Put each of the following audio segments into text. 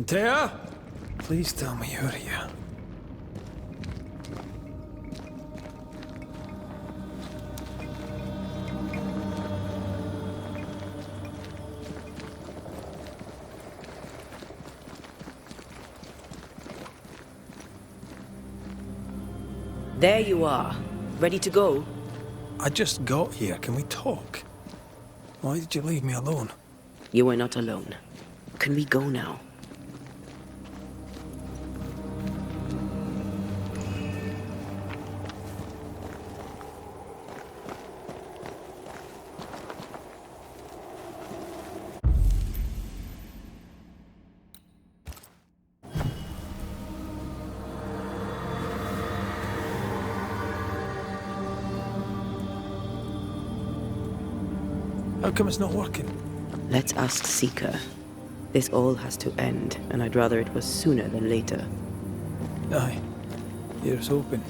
Antea? Please tell me you're here. There you are. Ready to go? I just got here. Can we talk? Why did you leave me alone? You are not alone. Can we go now? How come it's not working? Let's ask Seeker. This all has to end, and I'd rather it was sooner than later. Aye. Here's hoping.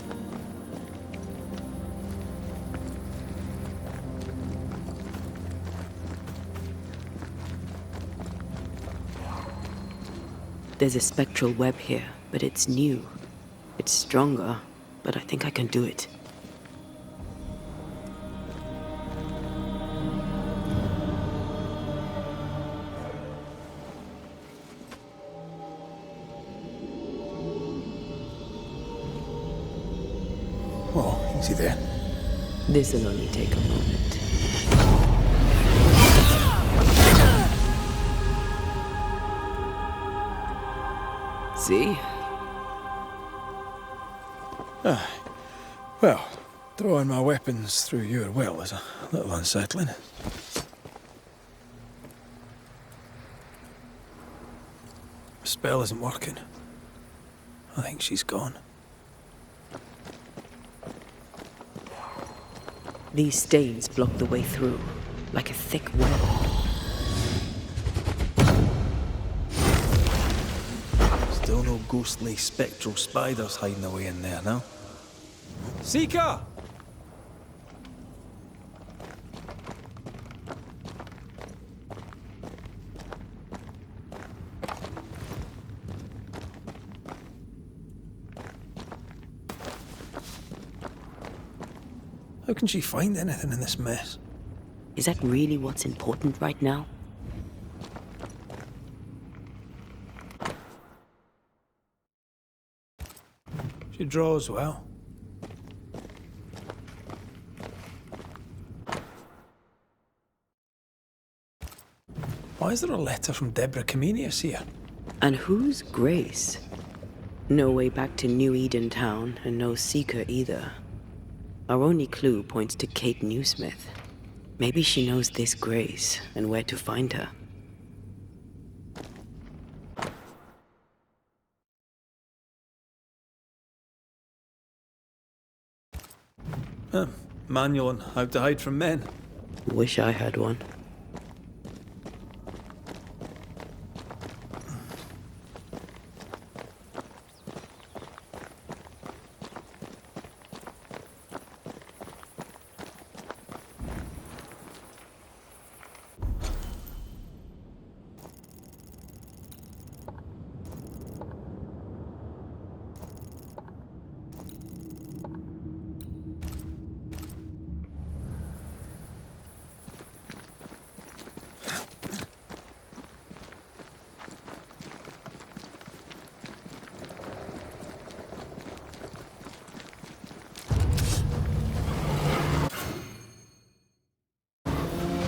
There's a spectral web here, but it's new. It's stronger, but I think I can do it. Oh, easy there. This'll only take a moment. See? Well, throwing my weapons through your will is a little unsettling. The spell isn't working. I think she's gone. These stains block the way through, like a thick web. Still no ghostly, spectral spiders hiding away in there, no? Seeker! How can she find anything in this mess? Is that really what's important right now? She draws well. Why is there a letter from Deborah Comenius here? And who's Grace? No way back to New Eden Town, and no Seeker either. Our only clue points to Kate Newsmith. Maybe she knows this Grace, and where to find her. Manual on how to hide from men. Wish I had one.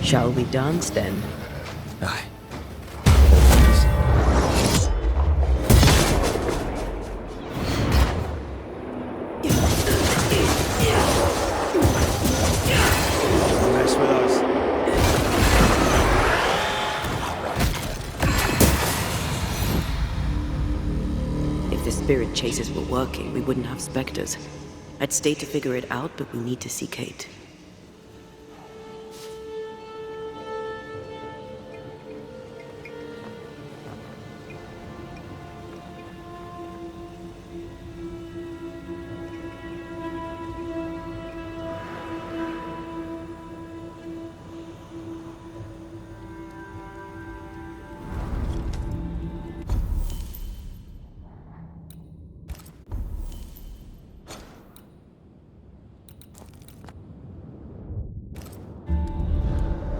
Shall we dance then? Aye. Mess with us. If the spirit chases were working, we wouldn't have specters. I'd stay to figure it out, but we need to see Kate.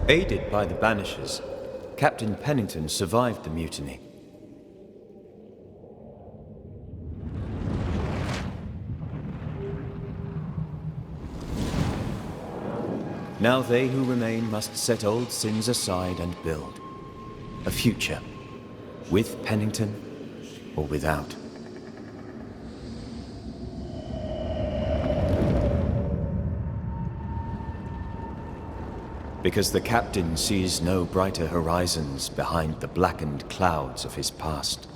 Aided by the Banishers, Captain Pennington survived the mutiny. Now they who remain must set old sins aside and build a future, with Pennington or without. Because the captain sees no brighter horizons behind the blackened clouds of his past.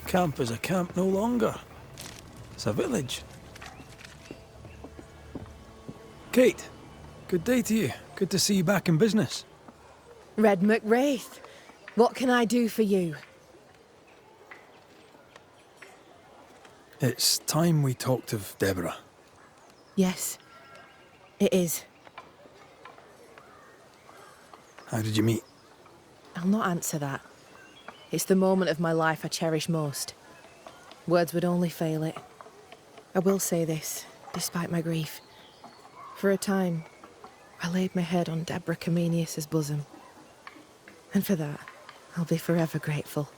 Camp is a camp no longer. It's a village. Kate, good day to you. Good to see you back in business. Red McWraith, what can I do for you? It's time we talked of Deborah. Yes, it is. How did you meet? I'll not answer that. It's the moment of my life I cherish most. Words would only fail it. I will say this, despite my grief. For a time, I laid my head on Deborah Comenius's bosom. And for that, I'll be forever grateful.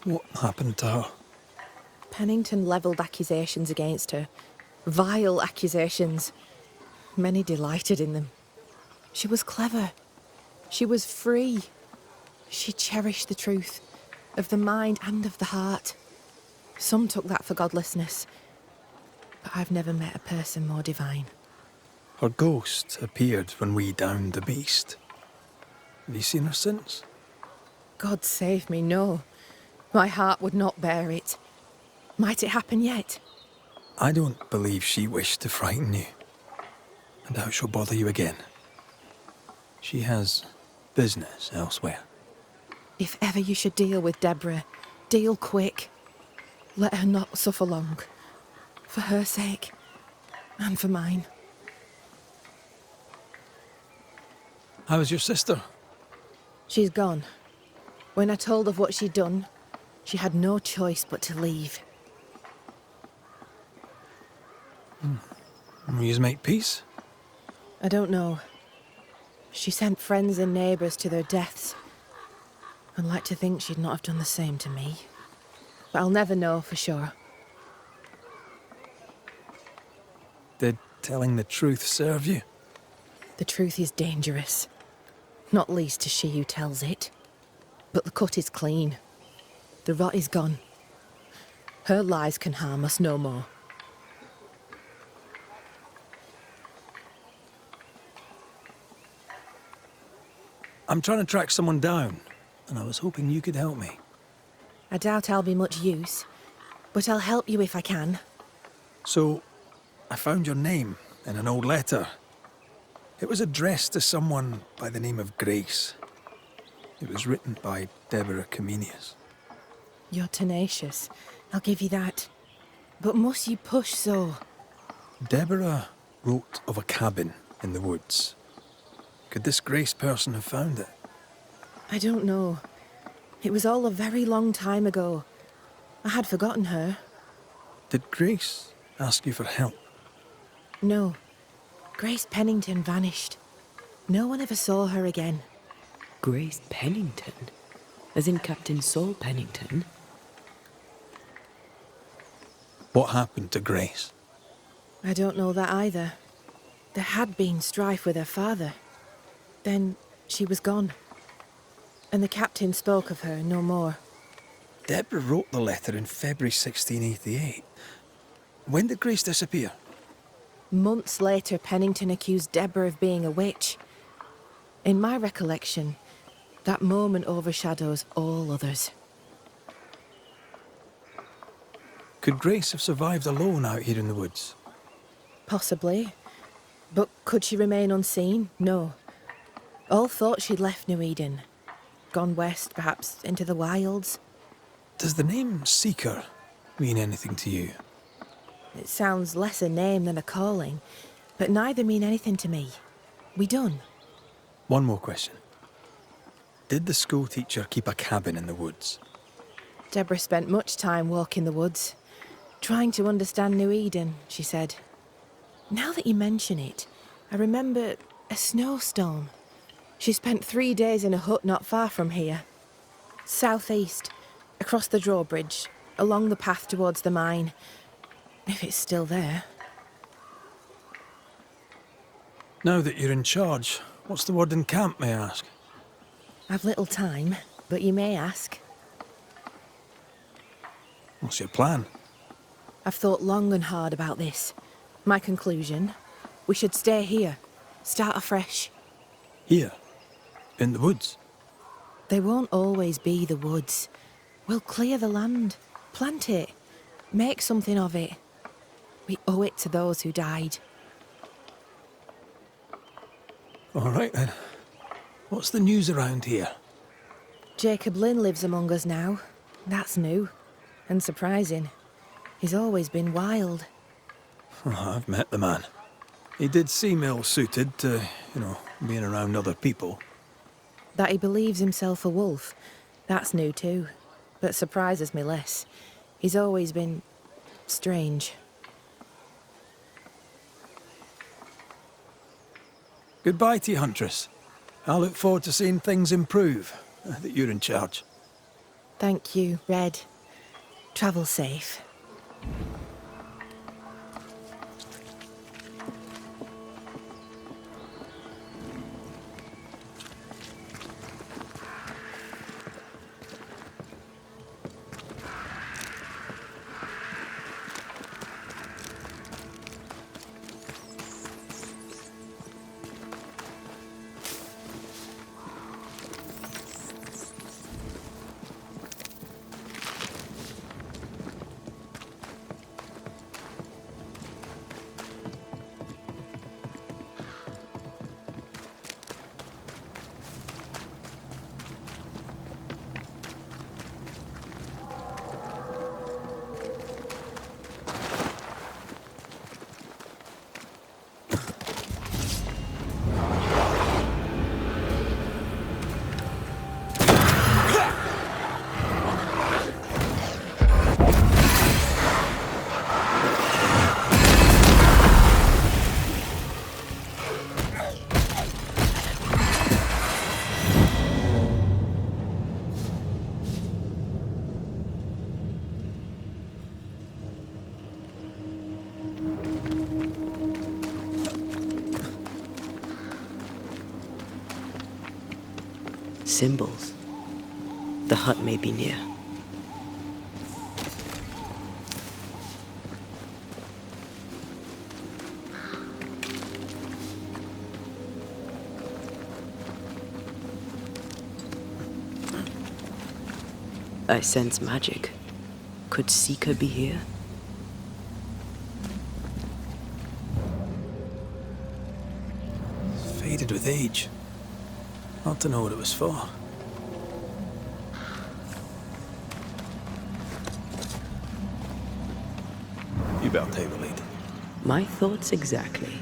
What happened to her? Pennington levelled accusations against her. Vile accusations. Many delighted in them. She was clever. She was free. She cherished the truth, of the mind and of the heart. Some took that for godlessness, but I've never met a person more divine. Her ghost appeared when we downed the beast. Have you seen her since? God save me, no. My heart would not bear it. Might it happen yet? I don't believe she wished to frighten you. I doubt she'll bother you again. She has business elsewhere. If ever you should deal with Deborah, deal quick. Let her not suffer long. For her sake, and for mine. How's your sister? She's gone. When I told of what she'd done, she had no choice but to leave. Will you make peace? I don't know. She sent friends and neighbours to their deaths. I'd like to think she'd not have done the same to me. But I'll never know for sure. Did telling the truth serve you? The truth is dangerous. Not least to she who tells it. But the cut is clean. The rot is gone. Her lies can harm us no more. I'm trying to track someone down, and I was hoping you could help me. I doubt I'll be much use, but I'll help you if I can. So, I found your name in an old letter. It was addressed to someone by the name of Grace. It was written by Deborah Comenius. You're tenacious, I'll give you that. But must you push so? Deborah wrote of a cabin in the woods. Could this Grace person have found it? I don't know. It was all a very long time ago. I had forgotten her. Did Grace ask you for help? No. Grace Pennington vanished. No one ever saw her again. Grace Pennington? As in Captain Saul Pennington? What happened to Grace? I don't know that either. There had been strife with her father. Then she was gone. And the captain spoke of her no more. Deborah wrote the letter in February 1688. When did Grace disappear? Months later, Pennington accused Deborah of being a witch. In my recollection, that moment overshadows all others. Could Grace have survived alone out here in the woods? Possibly. But could she remain unseen? No. All thought she'd left New Eden. Gone west, perhaps into the wilds. Does the name Seeker mean anything to you? It sounds less a name than a calling, but neither mean anything to me. We done? One more question. Did the schoolteacher keep a cabin in the woods? Deborah spent much time walking the woods, trying to understand New Eden, she said. Now that you mention it, I remember a snowstorm. She spent 3 days in a hut not far from here. Southeast, across the drawbridge, along the path towards the mine. If it's still there. Now that you're in charge, what's the word in camp, may I ask? I've little time, but you may ask. What's your plan? I've thought long and hard about this. My conclusion, we should stay here, start afresh. Here? In the woods? They won't always be the woods. We'll clear the land, plant it, make something of it. We owe it to those who died. All right then. What's the news around here? Jacob Lynn lives among us now. That's new and surprising. He's always been wild. Oh, I've met the man. He did seem ill-suited to, being around other people. That he believes himself a wolf, that's new too, but surprises me less. He's always been strange. Goodbye to you, Huntress. I look forward to seeing things improve, that you're in charge. Thank you, Red. Travel safe. Symbols. The hut may be near. I sense magic. Could Seeker be here? Faded with age. Hard to know what it was for. You better take the lead. My thoughts exactly.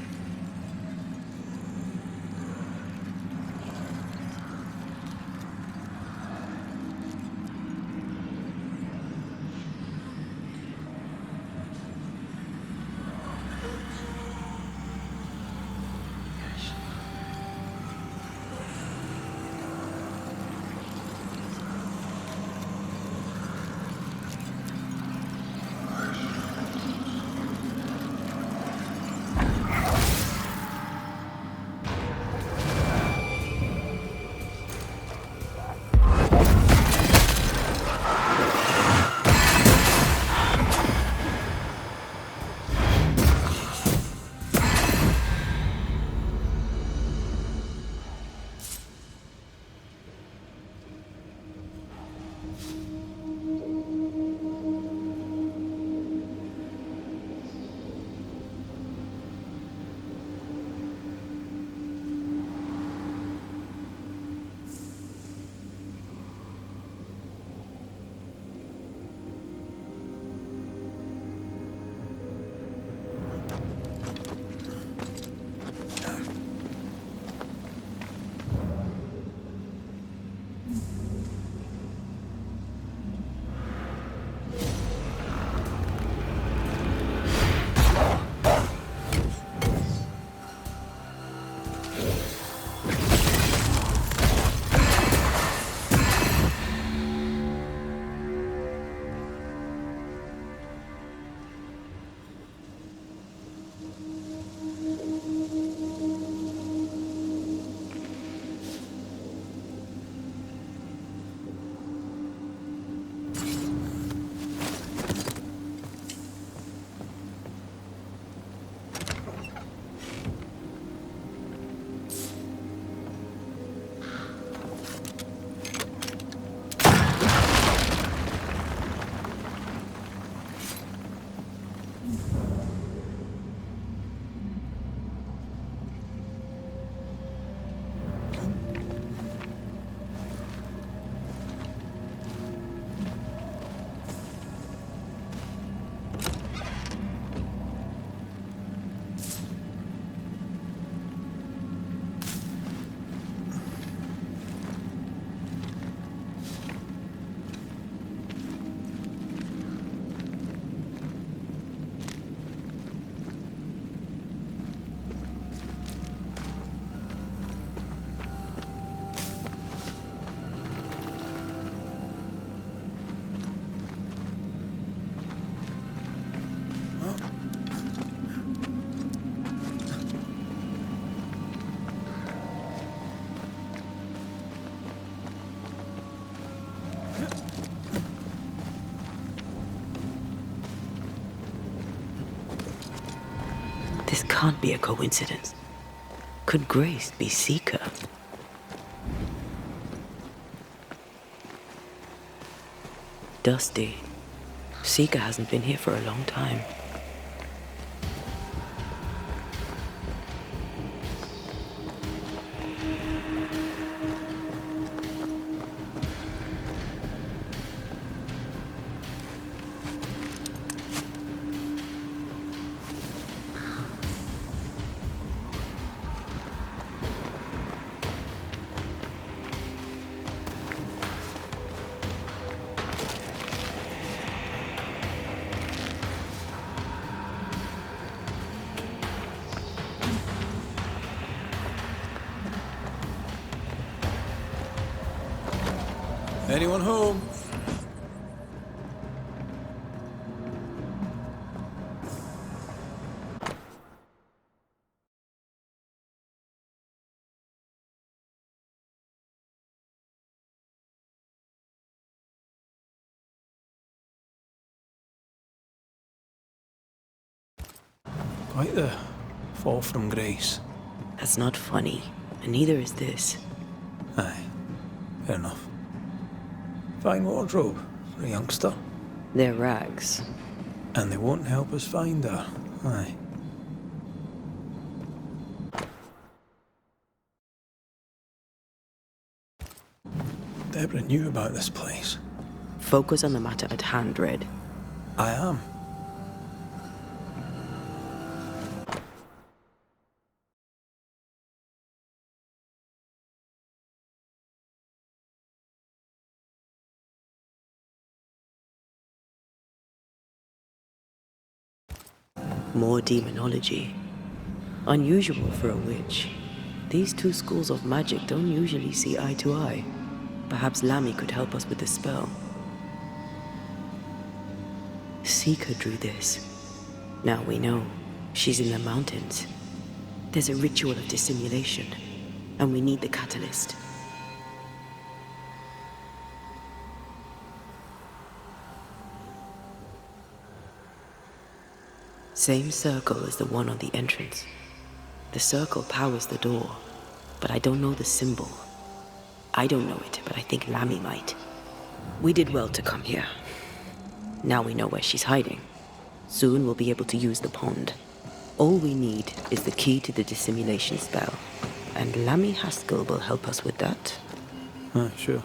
This can't be a coincidence. Could Grace be Seeker? Dusty. Seeker hasn't been here for a long time. Anyone home? Quite the fall from grace. That's not funny, and neither is this. Aye, fair enough. Fine wardrobe for a youngster. They're rags. And they won't help us find her. Aye. Deborah knew about this place. Focus on the matter at hand, Red. I am. More demonology. Unusual for a witch. These two schools of magic don't usually see eye to eye. Perhaps Lammy could help us with the spell. Seeker drew this. Now we know. She's in the mountains. There's a ritual of dissimulation, and we need the catalyst. Same circle as the one on the entrance. The circle powers the door, but I don't know the symbol. I don't know it, but I think Lammy might. We did well to come here. Now we know where she's hiding. Soon we'll be able to use the pond. All we need is the key to the dissimulation spell, and Lammy Haskell will help us with that. Sure.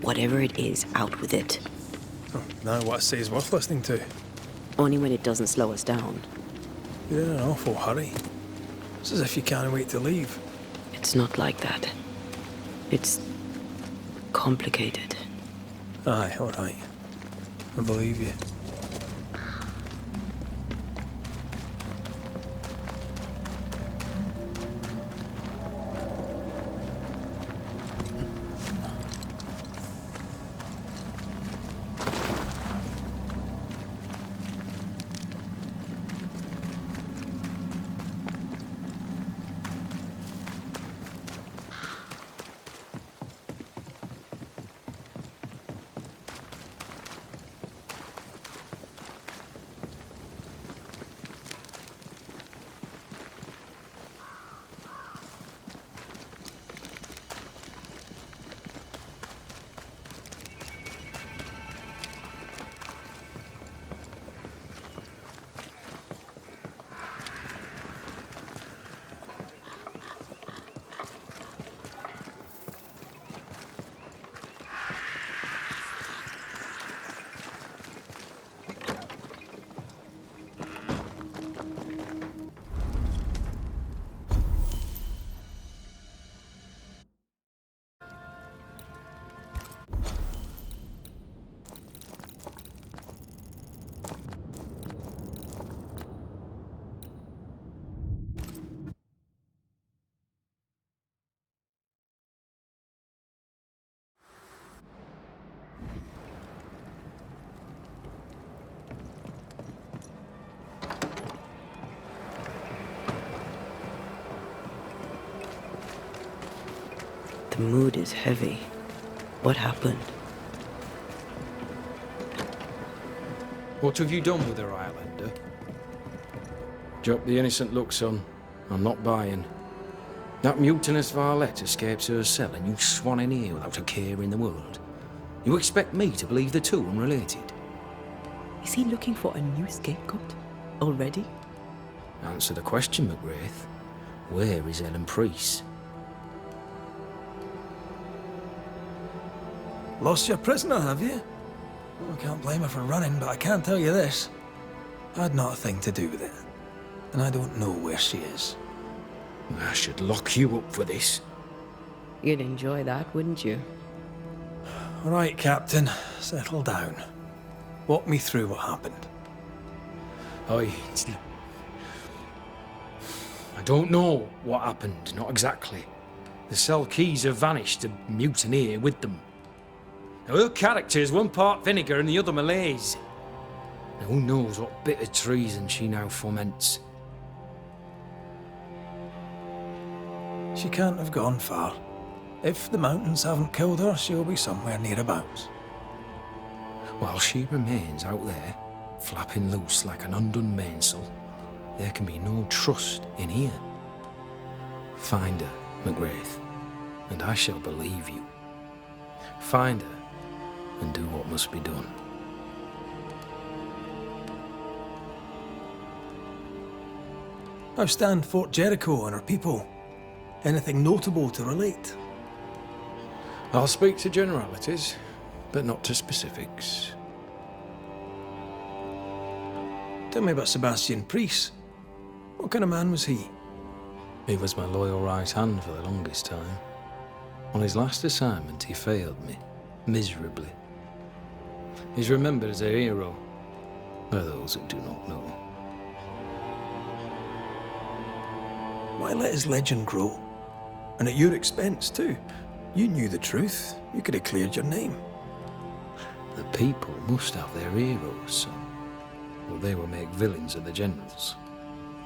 Whatever it is, out with it. Oh, now what I say is worth listening to. Only when it doesn't slow us down. You're in an awful hurry. It's as if you can't wait to leave. It's not like that. It's complicated. Aye, all right. I believe you. mood is heavy. What happened? What have you done with her, Islander? Drop the innocent look, son. I'm not buying. That mutinous varlet escapes her cell and you swan in here without a care in the world. You expect me to believe the two unrelated? Is he looking for a new scapegoat? Already? Answer the question, McGrath. Where is Ellen Priest? Lost your prisoner, have you? Well, I can't blame her for running, but I can tell you this. I had not a thing to do with it. And I don't know where she is. I should lock you up for this. You'd enjoy that, wouldn't you? All right, Captain. Settle down. Walk me through what happened. I don't know what happened, not exactly. The cell keys have vanished, a mutineer with them. Now, her character is one part vinegar and the other malaise. Now, who knows what bitter treason she now foments. She can't have gone far. If the mountains haven't killed her, she'll be somewhere nearabouts. While she remains out there, flapping loose like an undone mainsail, there can be no trust in here. Find her, McGrath, and I shall believe you. Find her, and do what must be done. How stand Fort Jericho and her people? Anything notable to relate? I'll speak to generalities, but not to specifics. Tell me about Sebastian Priest. What kind of man was he? He was my loyal right hand for the longest time. On his last assignment, he failed me, miserably. He's remembered as a hero by those who do not know. Why let his legend grow? And at your expense, too. You knew the truth. You could have cleared your name. The people must have their heroes, son. Or they will make villains of the generals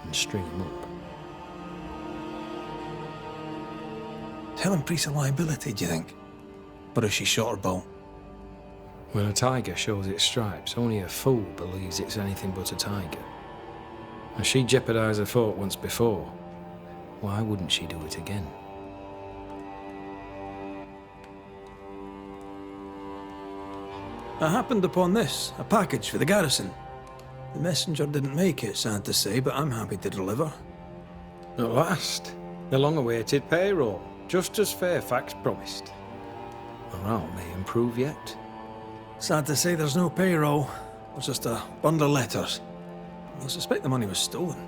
and string them up. Helen Priest a liability, do you think? Or has she shot her bow? When a tiger shows its stripes, only a fool believes it's anything but a tiger. And she jeopardized the fort once before. Why wouldn't she do it again? I happened upon this, a package for the garrison. The messenger didn't make it, sad to say, but I'm happy to deliver. At last, the long-awaited payroll, just as Fairfax promised. Morale may improve yet. Sad to say there's no payroll. It's just a bundle of letters. I suspect the money was stolen.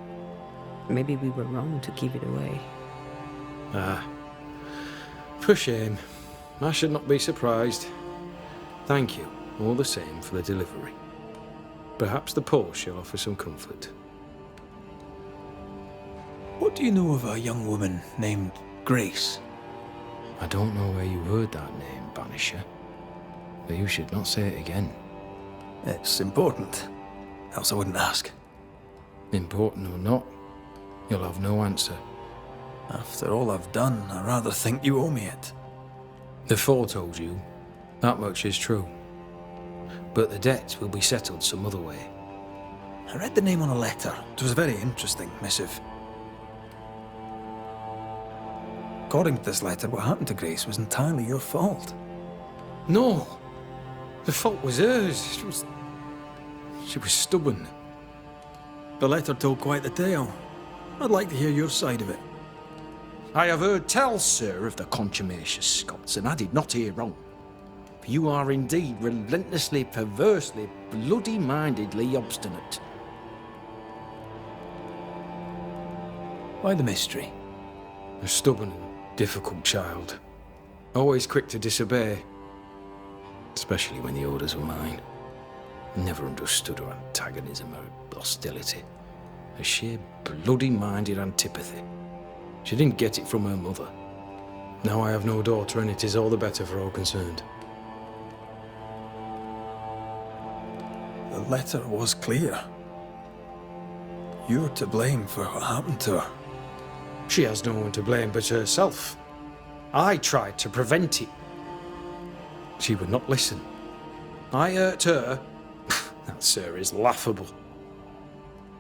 Maybe we were wrong to give it away. Ah, for shame. I should not be surprised. Thank you, all the same, for the delivery. Perhaps the post shall offer some comfort. What do you know of a young woman named Grace? I don't know where you heard that name, Banisher. But you should not say it again. It's important, else I wouldn't ask. Important or not, you'll have no answer. After all I've done, I rather think you owe me it. The fort owes you. That much is true. But the debt will be settled some other way. I read the name on a letter. It was a very interesting missive. According to this letter, what happened to Grace was entirely your fault. No! The fault was hers. She was stubborn. The letter told quite the tale. I'd like to hear your side of it. I have heard tell, sir, of the contumacious Scots, and I did not hear wrong. For you are indeed relentlessly, perversely, bloody-mindedly obstinate. Why the mystery? A stubborn and difficult child. Always quick to disobey. Especially when the orders were mine. Never understood her antagonism or hostility. A sheer bloody-minded antipathy. She didn't get it from her mother. Now I have no daughter, and it is all the better for all concerned. The letter was clear. You're to blame for what happened to her. She has no one to blame but herself. I tried to prevent it. She would not listen. I hurt her. That, sir, is laughable.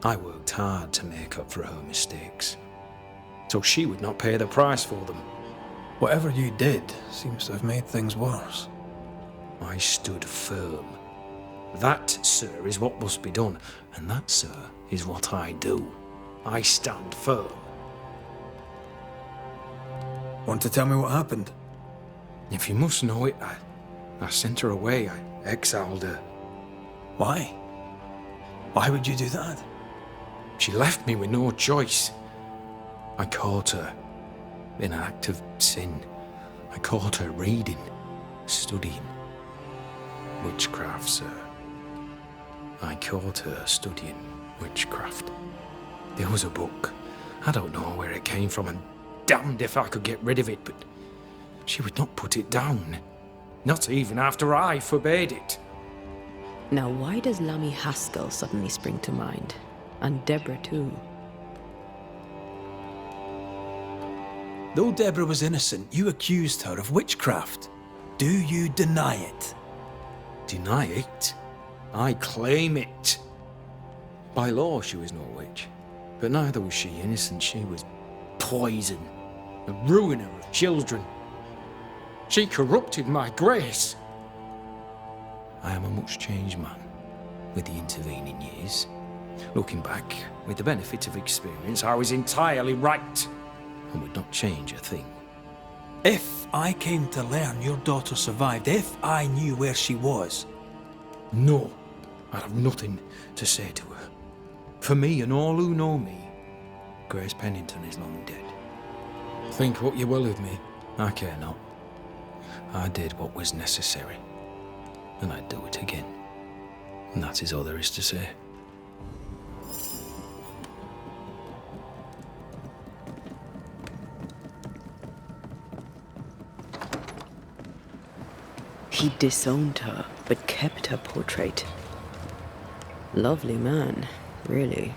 I worked hard to make up for her mistakes, so she would not pay the price for them. Whatever you did seems to have made things worse. I stood firm. That, sir, is what must be done, and that, sir, is what I do. I stand firm. Want to tell me what happened? If you must know it, I sent her away. I exiled her. Why? Why would you do that? She left me with no choice. I caught her in an act of sin. I caught her reading, studying. Witchcraft, sir. I caught her studying witchcraft. There was a book. I don't know where it came from, and damned if I could get rid of it, but she would not put it down. Not even after I forbade it. Now, why does Lammy Haskell suddenly spring to mind? And Deborah, too. Though Deborah was innocent, you accused her of witchcraft. Do you deny it? Deny it? I claim it. By law, she was no witch. But neither was she innocent. She was poison, a ruiner of children. She corrupted my grace. I am a much changed man with the intervening years. Looking back, with the benefit of experience, I was entirely right and would not change a thing. If I came to learn your daughter survived, if I knew where she was... No, I'd have nothing to say to her. For me and all who know me, Grace Pennington is long dead. Think what you will of me, I care not. I did what was necessary, and I'd do it again. And that is all there is to say. He disowned her, but kept her portrait. Lovely man, really.